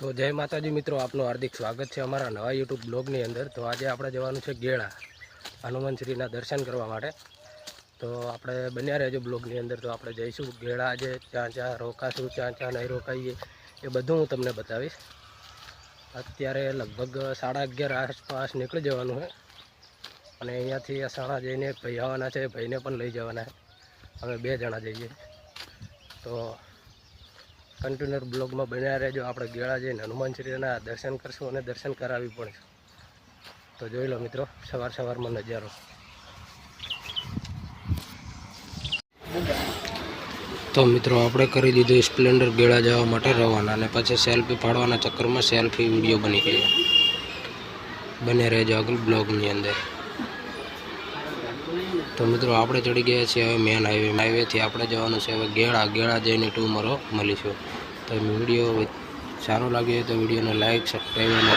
તો જય માતાજી મિત્રો, આપનું હાર્દિક સ્વાગત છે અમારા નવા યુટ્યુબ બ્લોગની અંદર। તો આજે આપણે જવાનું છે ગેળા હનુમાનશ્રીના દર્શન કરવા માટે। તો આપણે બન્યા રહેજો બ્લોગની અંદર। તો આપણે જઈશું ગેળા, આજે ક્યાં રોકાશું, ક્યાં નહીં રોકાઈએ એ બધું હું તમને બતાવીશ। અત્યારે લગભગ 11:30 આસપાસ નીકળી જવાનું છે અને અહીંયાથી અસાણા જઈને એક ભાઈ આવવાના છે, ભાઈને પણ લઈ જવાના છે। અમે 2 જણા જઈએ। તો કન્ટિન્યુઅર બ્લોગમાં બન્યા રહેજો। આપણે ગેળા જઈને હનુમાનશ્રીના દર્શન કરશું અને દર્શન કરાવી પડશે। તો જોઈ લો મિત્રો સવારમાં નજારો। તો મિત્રો આપણે કરી દીધું સ્પ્લેન્ડર ગેળા જવા માટે રવાના, અને પછી સેલ્ફી પાડવાના ચક્કરમાં સેલ્ફી વિડીયો બની ગયો। બને રહેજો આગળ બ્લોગની અંદર। તો મિત્રો આપણે ચડી ગયા છીએ હવે મેન હાઈવેથી આપણે જવાનું છે હવે ગેળા જઈને ટુમોરો મળીશું। તો વિડીયો સારો લાગ્યો હોય તો વિડીયોને લાઈક, સબસ્ક્રાઈબ અને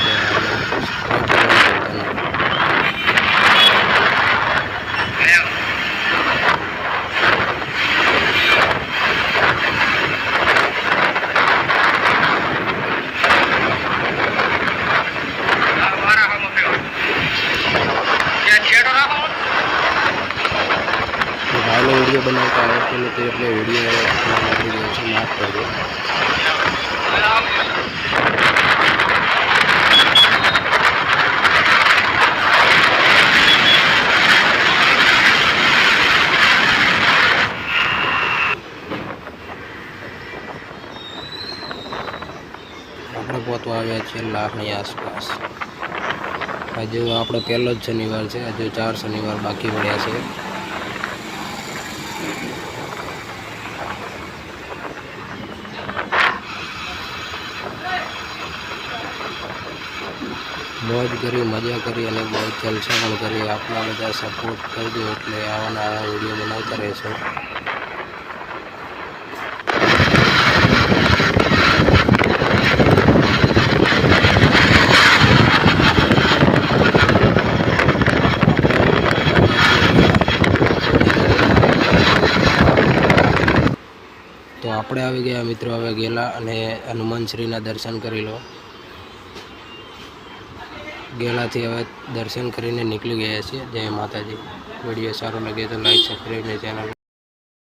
ભાઈનો વિડીયો બનાવતા આવડતો નથી એટલે વિડીયો નાખી રહ્યો છે, માફ કરજો। આપણે પહોંચવા આવ્યા છીએ લાખની આસપાસ। હજુ આપણો પહેલો જ શનિવાર છે, હજુ 4 શનિવાર બાકી પડ્યા છે। મોજ કરી, મજા કરી અને બહુ જલસા પણ કરી। આપના બધા સપોર્ટ કરજો એટલે આવા વિડીયો બનાવતા રહેશો। તો આપણે આવી ગયા મિત્રો હવે ગેલા, અને હનુમાનશ્રીના દર્શન કરી લો। ગેલાથી હવે દર્શન કરીને નીકળી ગયા છીએ। જય માતાજી। વિડીયો સારો લાગે તો લાઈક, સબસ્ક્રાઈબ ને ચેનલ